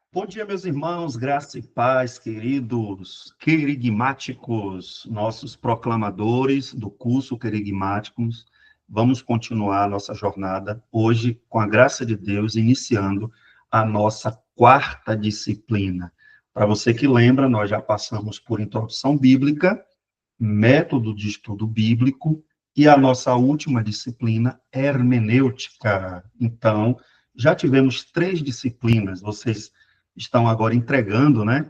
Bom dia, meus irmãos, graça e paz, queridos, querigmáticos, nossos proclamadores do curso Querigmáticos. Vamos continuar a nossa jornada hoje, com a graça de Deus, iniciando a nossa quarta disciplina. Para você que lembra, nós já passamos por introdução bíblica, método de estudo bíblico e a nossa última disciplina, hermenêutica. Então, já tivemos 3 disciplinas, vocês estão agora entregando, né,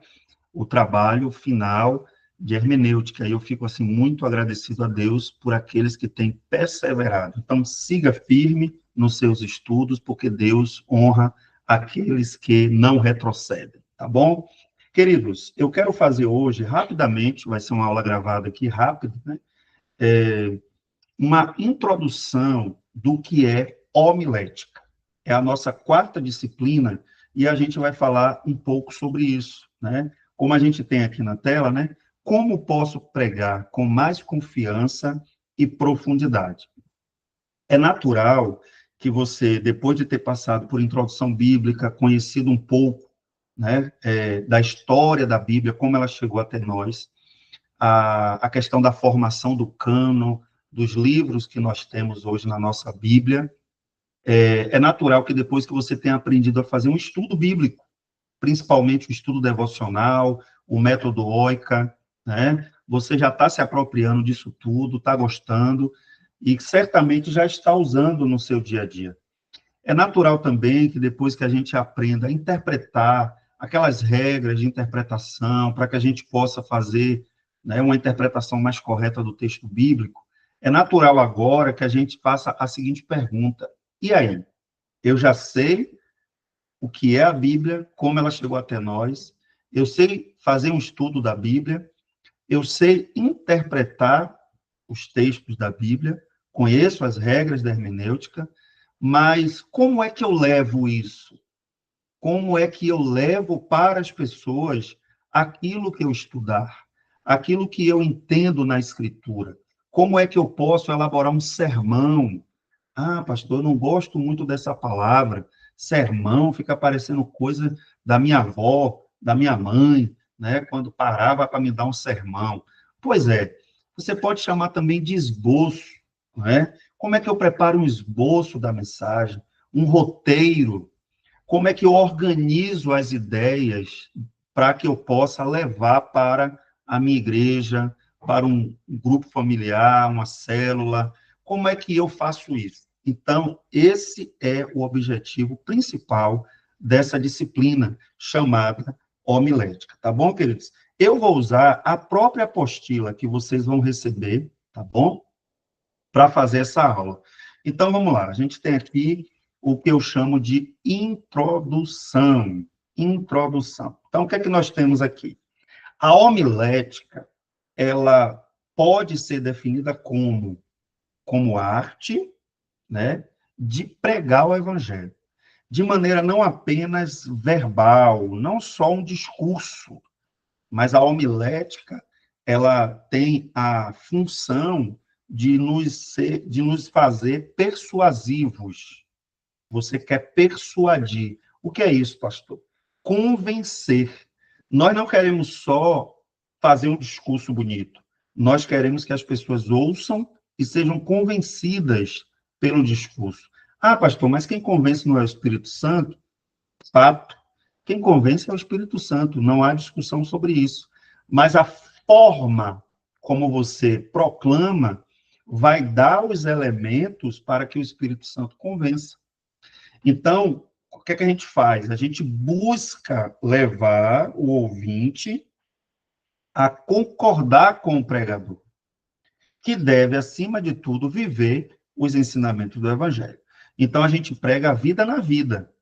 o trabalho final de hermenêutica. E eu fico, assim, muito agradecido a Deus por aqueles que têm perseverado. Então, siga firme nos seus estudos, porque Deus honra aqueles que não retrocedem, tá bom? Queridos, eu quero fazer hoje, rapidamente, vai ser uma aula gravada aqui, rápida, né? Uma introdução do que é homilética. É a nossa quarta disciplina e a gente vai falar um pouco sobre isso, né? Como a gente tem aqui na tela, né? Como posso pregar com mais confiança e profundidade? É natural que você, depois de ter passado por introdução bíblica, conhecido um pouco, né, da história da Bíblia, como ela chegou até nós, a questão da formação do cânon, dos livros que nós temos hoje na nossa Bíblia, é natural que depois que você tenha aprendido a fazer um estudo bíblico, principalmente o estudo devocional, o método OICA, né, você já está se apropriando disso tudo, está gostando, e certamente já está usando no seu dia a dia. É natural também que depois que a gente aprenda a interpretar aquelas regras de interpretação, para que a gente possa fazer, né, uma interpretação mais correta do texto bíblico, é natural agora que a gente faça a seguinte pergunta: e aí? Eu já sei o que é a Bíblia, como ela chegou até nós, eu sei fazer um estudo da Bíblia, eu sei interpretar os textos da Bíblia, conheço as regras da hermenêutica, mas como é que eu levo isso? Como é que eu levo para as pessoas aquilo que eu estudar, aquilo que eu entendo na Escritura? Como é que eu posso elaborar um sermão? Ah, pastor, eu não gosto muito dessa palavra. Sermão fica parecendo coisa da minha avó, da minha mãe, né? Quando parava para me dar um sermão. Pois é, você pode chamar também de esboço, né? Como é que eu preparo um esboço da mensagem, um roteiro? Como é que eu organizo as ideias para que eu possa levar para a minha igreja, para um grupo familiar, uma célula? Como é que eu faço isso? Então, esse é o objetivo principal dessa disciplina chamada homilética, tá bom, queridos? Eu vou usar a própria apostila que vocês vão receber, tá bom? Para fazer essa aula. Então, vamos lá. A gente tem aqui o que eu chamo de introdução. Introdução. Então, o que é que nós temos aqui? A homilética, ela pode ser definida como arte, né, de pregar o evangelho, de maneira não apenas verbal, não só um discurso, mas a homilética, ela tem a função de nos fazer persuasivos. Você quer persuadir. O que é isso, pastor? Convencer. Nós não queremos só fazer um discurso bonito. Nós queremos que as pessoas ouçam e sejam convencidas pelo discurso. Ah, pastor, mas quem convence não é o Espírito Santo? Fato. Quem convence é o Espírito Santo, não há discussão sobre isso. Mas a forma como você proclama vai dar os elementos para que o Espírito Santo convença. Então, o que é que a gente faz? A gente busca levar o ouvinte a concordar com o pregador, que deve, acima de tudo, viver os ensinamentos do Evangelho. Então, a gente prega a vida na vida.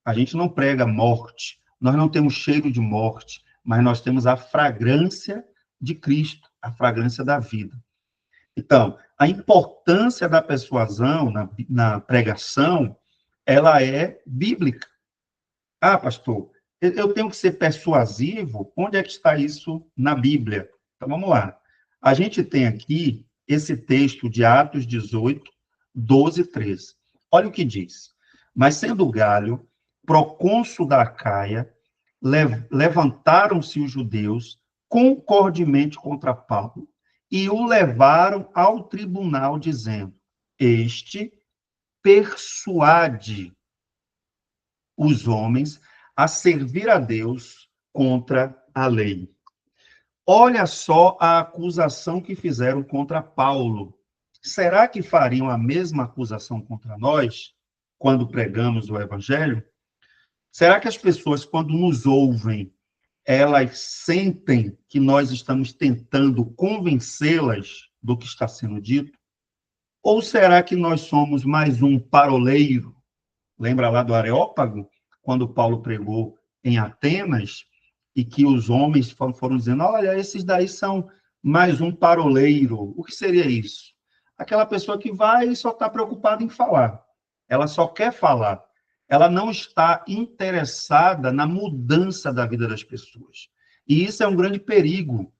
A gente não prega morte, nós não temos cheiro de morte, mas nós temos a fragrância de Cristo, a fragrância da vida. Então, a importância da persuasão na pregação, ela é bíblica. Ah, pastor, eu tenho que ser persuasivo? Onde é que está isso na Bíblia? Então, vamos lá. A gente tem aqui esse texto de Atos 18, 12 e 13. Olha o que diz. Mas sendo Galho procônsul da Acaia, levantaram-se os judeus concordemente contra Paulo e o levaram ao tribunal, dizendo: Este persuade os homens a servir a Deus contra a lei. Olha só a acusação que fizeram contra Paulo. Será que fariam a mesma acusação contra nós quando pregamos o evangelho? Será que as pessoas, quando nos ouvem, elas sentem que nós estamos tentando convencê-las do que está sendo dito? Ou será que nós somos mais um paroleiro? Lembra lá do Areópago, quando Paulo pregou em Atenas, e que os homens foram dizendo: olha, esses daí são mais um paroleiro. O que seria isso? Aquela pessoa que vai e só está preocupada em falar. Ela só quer falar. Ela não está interessada na mudança da vida das pessoas. E isso é um grande perigo.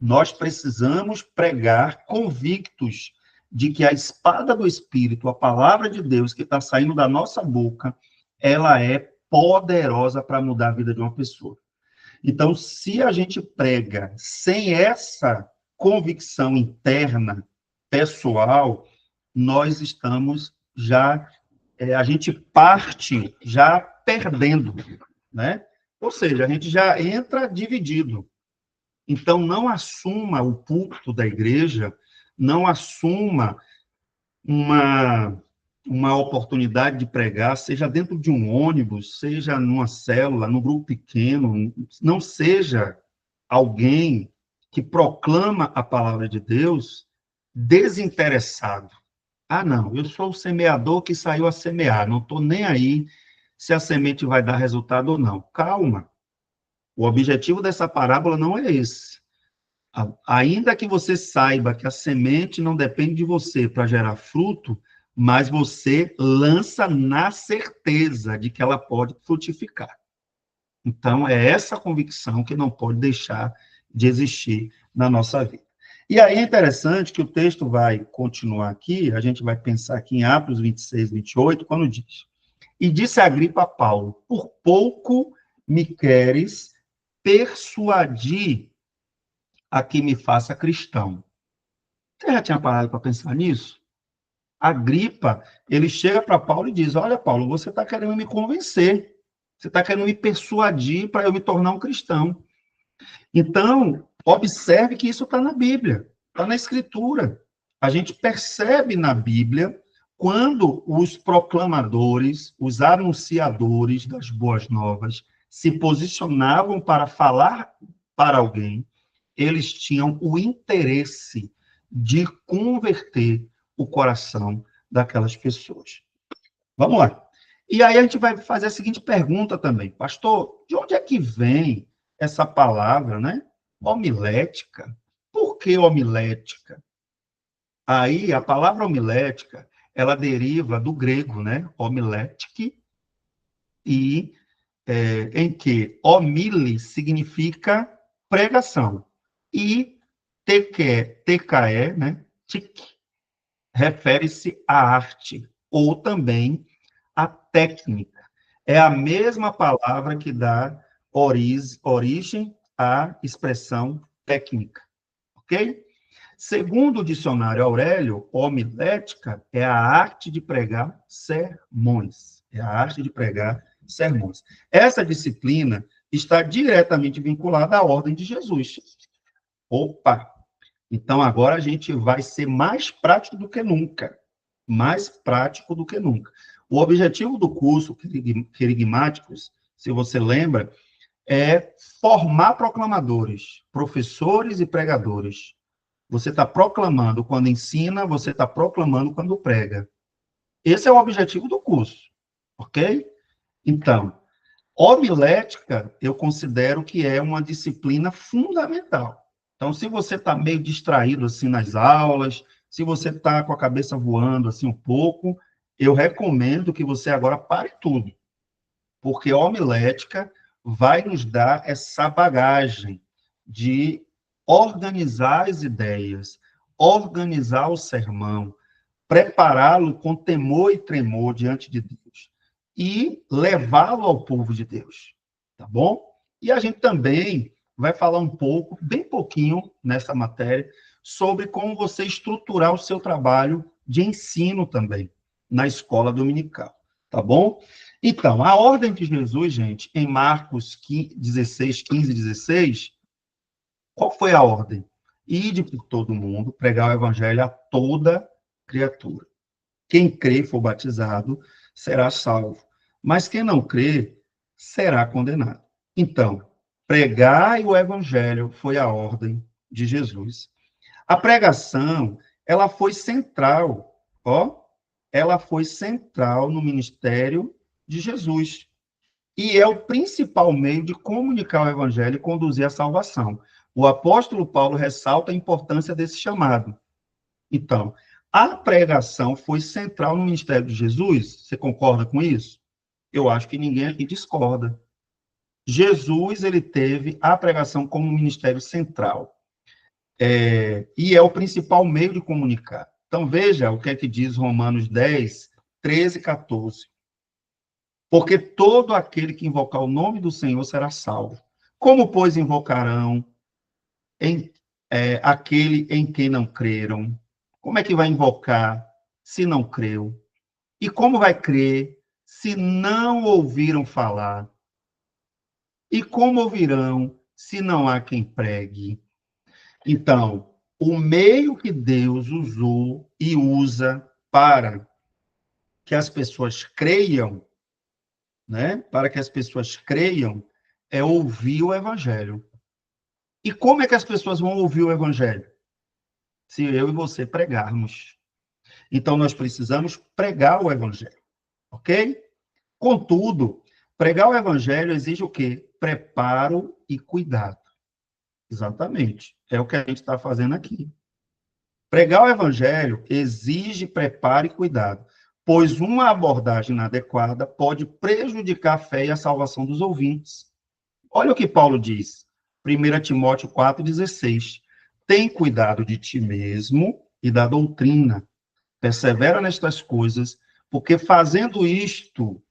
Nós precisamos pregar convictos de que a espada do Espírito, a palavra de Deus que está saindo da nossa boca, ela é poderosa para mudar a vida de uma pessoa. Então, se a gente prega sem essa convicção interna, pessoal, nós estamos já, a gente parte já perdendo, né? Ou seja, a gente já entra dividido. Então, não assuma o púlpito da igreja, não assuma uma oportunidade de pregar, seja dentro de um ônibus, seja numa célula, num grupo pequeno, não seja alguém que proclama a palavra de Deus desinteressado. Ah, não, eu sou o semeador que saiu a semear, não estou nem aí se a semente vai dar resultado ou não. Calma, o objetivo dessa parábola não é esse. Ainda que você saiba que a semente não depende de você para gerar fruto, mas você lança na certeza de que ela pode frutificar. Então, é essa convicção que não pode deixar de existir na nossa vida. E aí é interessante que o texto vai continuar aqui, a gente vai pensar aqui em Atos 26, 28, quando diz: E disse Agripa a Paulo: Por pouco me queres persuadir a que me faça cristão. Você já tinha parado para pensar nisso? Agripa, ele chega para Paulo e diz: Olha, Paulo, você está querendo me convencer, você está querendo me persuadir para eu me tornar um cristão. Então, observe que isso está na Bíblia, está na Escritura. A gente percebe na Bíblia quando os proclamadores, os anunciadores das boas novas se posicionavam para falar para alguém, eles tinham o interesse de converter o coração daquelas pessoas. Vamos lá. E aí a gente vai fazer a seguinte pergunta também: pastor, de onde é que vem essa palavra, né? Homilética. Por que homilética? Aí a palavra homilética, ela deriva do grego, né? Homilétique, e em que homile significa pregação. E TKE, né? Tic, refere-se à arte, ou também à técnica. É a mesma palavra que dá origem à expressão técnica, ok? Segundo o dicionário Aurélio, homilética é a arte de pregar sermões. É a arte de pregar sermões. Essa disciplina está diretamente vinculada à ordem de Jesus. Opa! Então, agora a gente vai ser mais prático do que nunca. Mais prático do que nunca. O objetivo do curso Querigmáticos, se você lembra, é formar proclamadores, professores e pregadores. Você está proclamando quando ensina, você está proclamando quando prega. Esse é o objetivo do curso, ok? Então, homilética, eu considero que é uma disciplina fundamental. Então, se você está meio distraído assim nas aulas, se você está com a cabeça voando assim um pouco, eu recomendo que você agora pare tudo, porque a homilética vai nos dar essa bagagem de organizar as ideias, organizar o sermão, prepará-lo com temor e tremor diante de Deus e levá-lo ao povo de Deus. tá bom? E a gente também vai falar um pouco, bem pouquinho nessa matéria, sobre como você estruturar o seu trabalho de ensino também na escola dominical, tá bom? Então, a ordem de Jesus, gente, em Marcos 16, 15 e 16, qual foi a ordem? Ide por todo mundo, pregar o evangelho a toda criatura. Quem crê e for batizado será salvo, mas quem não crê será condenado. Então, pregai o evangelho foi a ordem de Jesus. A pregação, ela foi central, ó, ela foi central no ministério de Jesus. E é o principal meio de comunicar o evangelho e conduzir à salvação. O apóstolo Paulo ressalta a importância desse chamado. Então, a pregação foi central no ministério de Jesus. Você concorda com isso? Eu acho que ninguém aqui discorda. Jesus, ele teve a pregação como ministério central. E é o principal meio de comunicar. Então, veja o que é que diz Romanos 10, 13 e 14. Porque todo aquele que invocar o nome do Senhor será salvo. Como, pois, invocarão aquele em quem não creram? Como é que vai invocar se não creu? E como vai crer se não ouviram falar? E como ouvirão se não há quem pregue? Então, o meio que Deus usou e usa para que as pessoas creiam, né? Para que as pessoas creiam, é ouvir o evangelho. E como é que as pessoas vão ouvir o evangelho? Se eu e você pregarmos. Então, nós precisamos pregar o evangelho, ok? Contudo, pregar o evangelho exige o quê? Preparo e cuidado. Exatamente. É o que a gente está fazendo aqui. Pregar o evangelho exige preparo e cuidado, pois uma abordagem inadequada pode prejudicar a fé e a salvação dos ouvintes. Olha o que Paulo diz, 1 Timóteo 4,16. Tem cuidado de ti mesmo e da doutrina. Persevera nestas coisas, porque fazendo isto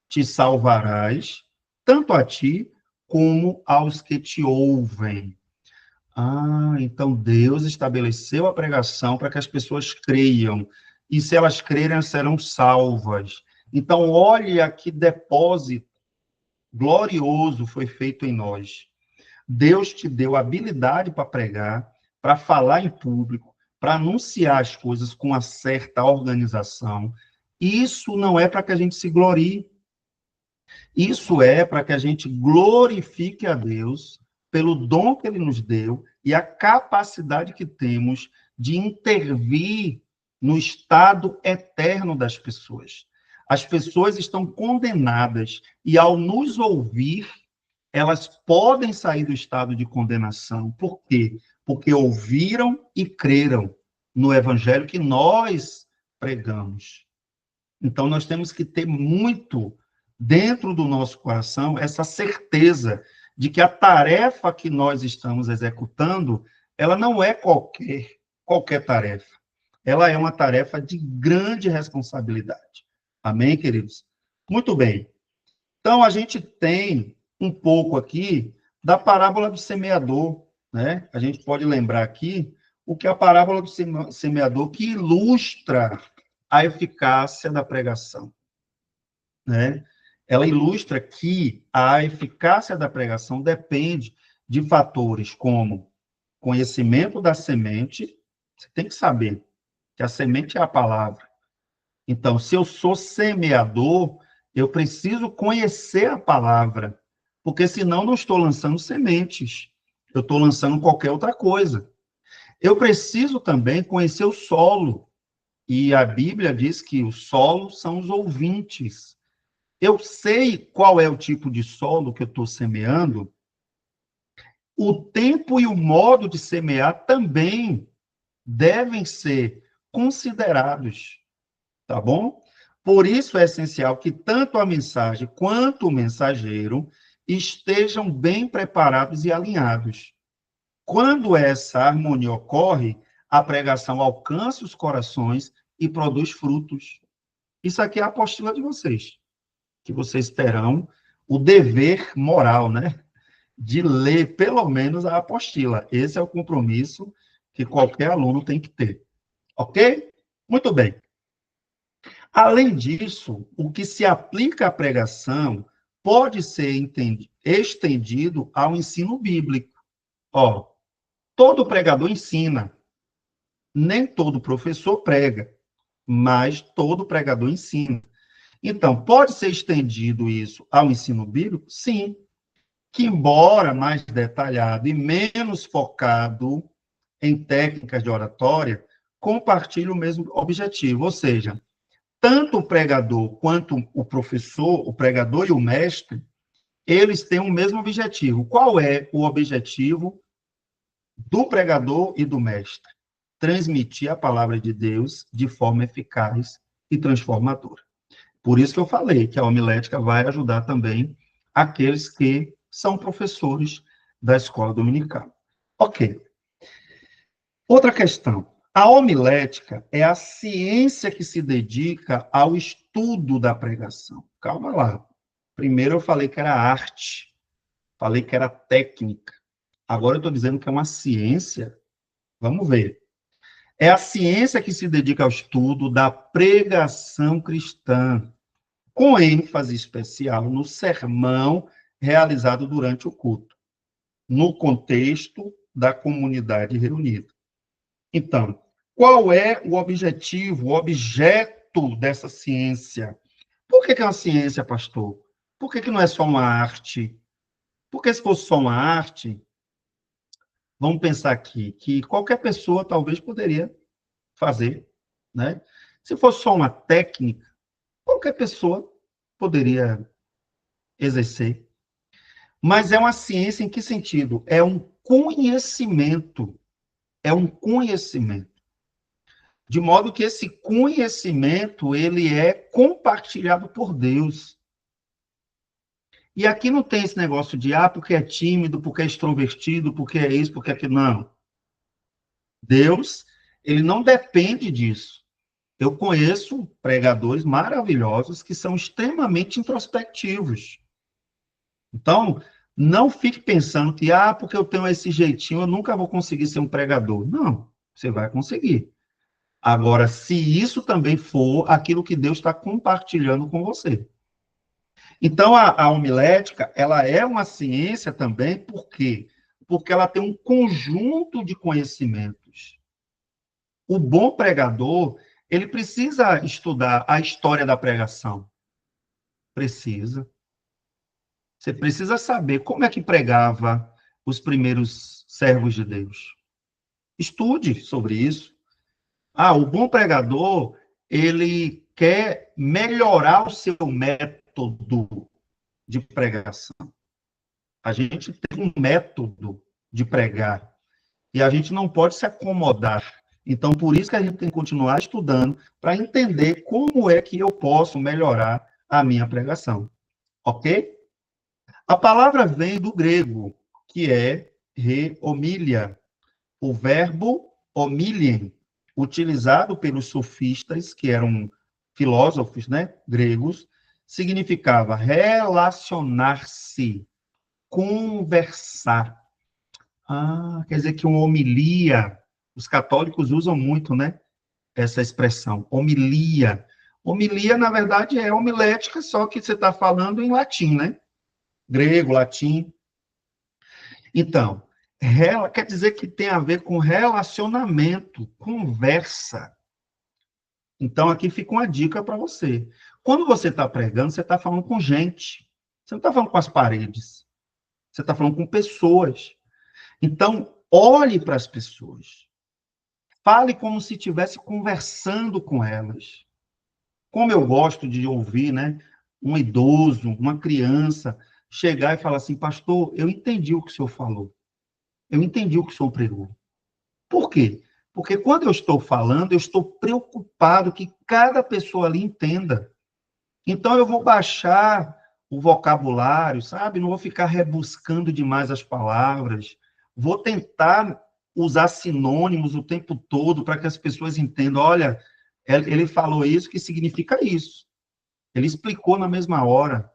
te salvarás, tanto a ti como aos que te ouvem. Ah, então Deus estabeleceu a pregação para que as pessoas creiam. E se elas crerem, elas serão salvas. Então, olha que depósito glorioso foi feito em nós. Deus te deu habilidade para pregar, para falar em público, para anunciar as coisas com uma certa organização. Isso não é para que a gente se glorie. Isso é para que a gente glorifique a Deus pelo dom que ele nos deu e a capacidade que temos de intervir no estado eterno das pessoas. As pessoas estão condenadas e, ao nos ouvir, elas podem sair do estado de condenação. Por quê? Porque ouviram e creram no evangelho que nós pregamos. Então, nós temos que ter muito dentro do nosso coração essa certeza de que a tarefa que nós estamos executando, ela não é qualquer tarefa. Ela é uma tarefa de grande responsabilidade. Amém, queridos? Muito bem. Então, a gente tem um pouco aqui da parábola do semeador, né? A gente pode lembrar aqui o que é a parábola do semeador, que ilustra a eficácia da pregação, né? Ela ilustra que a eficácia da pregação depende de fatores como conhecimento da semente, você tem que saber que a semente é a palavra. Então, se eu sou semeador, eu preciso conhecer a palavra, porque senão não estou lançando sementes, eu estou lançando qualquer outra coisa. Eu preciso também conhecer o solo, e a Bíblia diz que o solo são os ouvintes. Eu sei qual é o tipo de solo que eu estou semeando, o tempo e o modo de semear também devem ser considerados, tá bom? Por isso é essencial que tanto a mensagem quanto o mensageiro estejam bem preparados e alinhados. Quando essa harmonia ocorre, a pregação alcança os corações e produz frutos. Isso aqui é a apostila de vocês, que vocês terão o dever moral, né? De ler pelo menos a apostila. Esse é o compromisso que qualquer aluno tem que ter. Ok? Muito bem. Além disso, o que se aplica à pregação pode ser estendido ao ensino bíblico. Ó, todo pregador ensina, nem todo professor prega, mas todo pregador ensina. Então, pode ser estendido isso ao ensino bíblico? Sim, que embora mais detalhado e menos focado em técnicas de oratória, compartilha o mesmo objetivo, ou seja, tanto o pregador quanto o professor, o pregador e o mestre, eles têm o mesmo objetivo. Qual é o objetivo do pregador e do mestre? Transmitir a palavra de Deus de forma eficaz e transformadora. Por isso que eu falei que a homilética vai ajudar também aqueles que são professores da escola dominical. Ok. Outra questão. A homilética é a ciência que se dedica ao estudo da pregação. Calma lá. Primeiro eu falei que era arte, falei que era técnica. Agora eu estou dizendo que é uma ciência. Vamos ver. É a ciência que se dedica ao estudo da pregação cristã, com ênfase especial no sermão realizado durante o culto, no contexto da comunidade reunida. Então, qual é o objetivo, o objeto dessa ciência? Por que é uma ciência, pastor? Por que não é só uma arte? Porque se fosse só uma arte, vamos pensar aqui, que qualquer pessoa talvez poderia fazer, né? Se fosse só uma técnica, qualquer pessoa poderia exercer. Mas é uma ciência em que sentido? É um conhecimento. É um conhecimento. De modo que esse conhecimento, ele é compartilhado por Deus. E aqui não tem esse negócio de, porque é tímido, porque é extrovertido, porque é isso, porque é aquilo. Não. Deus, ele não depende disso. Eu conheço pregadores maravilhosos que são extremamente introspectivos. Então, não fique pensando que, porque eu tenho esse jeitinho, eu nunca vou conseguir ser um pregador. Não, você vai conseguir. Agora, se isso também for aquilo que Deus está compartilhando com você. Então, a homilética, ela é uma ciência também, por quê? Porque ela tem um conjunto de conhecimentos. O bom pregador, ele precisa estudar a história da pregação. Precisa. Você precisa saber como é que pregava os primeiros servos de Deus. Estude sobre isso. O bom pregador, ele quer melhorar o seu método de pregação. A gente tem um método de pregar e a gente não pode se acomodar. Então, por isso que a gente tem que continuar estudando para entender como é que eu posso melhorar a minha pregação. Ok? A palavra vem do grego, que é re-homilia, o verbo homilien, utilizado pelos sofistas, que eram filósofos, né, gregos, significava relacionar-se, conversar. Quer dizer que uma homilia, os católicos usam muito, né, essa expressão, homilia. Homilia, na verdade, é homilética, só que você está falando em latim, né? Grego, latim. Então, quer dizer que tem a ver com relacionamento, conversa. Então, aqui fica uma dica para você. Quando você está pregando, você está falando com gente. Você não está falando com as paredes. Você está falando com pessoas. Então, olhe para as pessoas. Fale como se estivesse conversando com elas. Como eu gosto de ouvir, né, um idoso, uma criança, chegar e falar assim, pastor, eu entendi o que o senhor falou. Eu entendi o que o senhor pregou. Por quê? Porque quando eu estou falando, eu estou preocupado que cada pessoa ali entenda. Então, eu vou baixar o vocabulário, sabe? Não vou ficar rebuscando demais as palavras. Vou tentar usar sinônimos o tempo todo para que as pessoas entendam. Olha, ele falou isso, que significa isso. Ele explicou na mesma hora.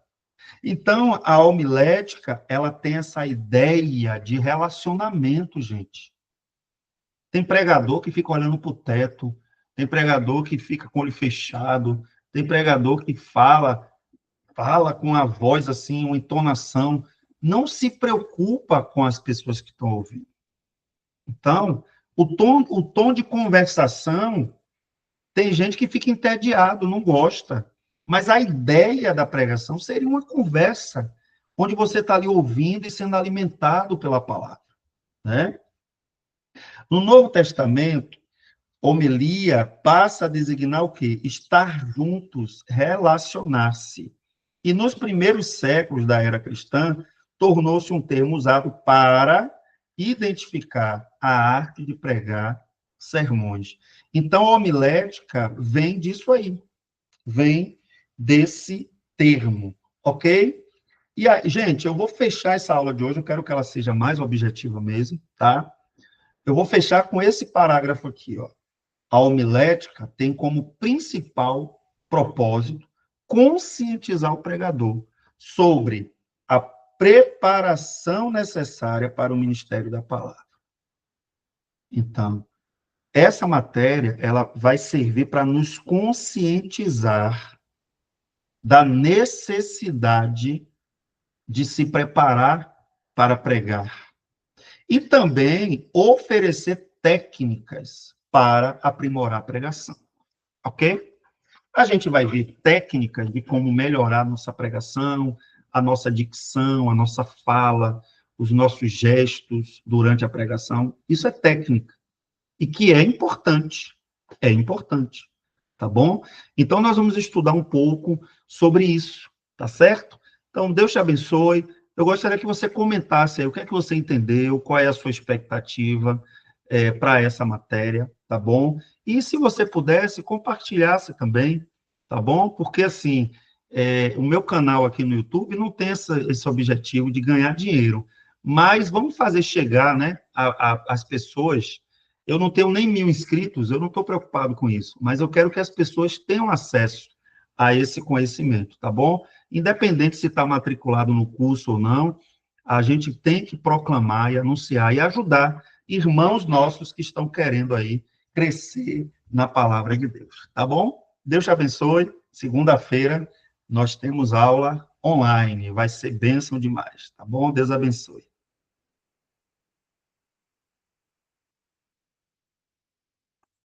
Então, a homilética, ela tem essa ideia de relacionamento, gente. Tem pregador que fica olhando para o teto, tem pregador que fica com o olho fechado, tem pregador que fala com a voz assim, uma entonação, não se preocupa com as pessoas que estão ouvindo. Então, o tom de conversação, tem gente que fica entediado, não gosta. Mas a ideia da pregação seria uma conversa, onde você está ali ouvindo e sendo alimentado pela palavra, né? No Novo Testamento, homilia passa a designar o quê? Estar juntos, relacionar-se. E nos primeiros séculos da era cristã, tornou-se um termo usado para identificar a arte de pregar sermões. Então, a homilética vem disso aí, vem desse termo, ok? E aí, gente, eu vou fechar essa aula de hoje, eu quero que ela seja mais objetiva mesmo, tá? Eu vou fechar com esse parágrafo aqui, ó. A homilética tem como principal propósito conscientizar o pregador sobre a preparação necessária para o ministério da palavra. Então, essa matéria, ela vai servir para nos conscientizar da necessidade de se preparar para pregar. E também oferecer técnicas para aprimorar a pregação. Ok? A gente vai ver técnicas de como melhorar a nossa pregação, a nossa dicção, a nossa fala, os nossos gestos durante a pregação. Isso é técnica. E que é importante. É importante. Tá bom? Então, nós vamos estudar um pouco sobre isso. Tá certo? Então, Deus te abençoe. Eu gostaria que você comentasse aí o que é que você entendeu, qual é a sua expectativa para essa matéria, tá bom? E se você pudesse, compartilhasse também, tá bom? Porque, assim, o meu canal aqui no YouTube não tem esse objetivo de ganhar dinheiro, mas vamos fazer chegar, né, às pessoas. Eu não tenho nem 1.000 inscritos, eu não estou preocupado com isso, mas eu quero que as pessoas tenham acesso a esse conhecimento, tá bom? Independente se está matriculado no curso ou não, a gente tem que proclamar e anunciar e ajudar irmãos nossos que estão querendo aí crescer na palavra de Deus, tá bom? Deus te abençoe. Segunda-feira nós temos aula online, vai ser bênção demais, tá bom? Deus abençoe.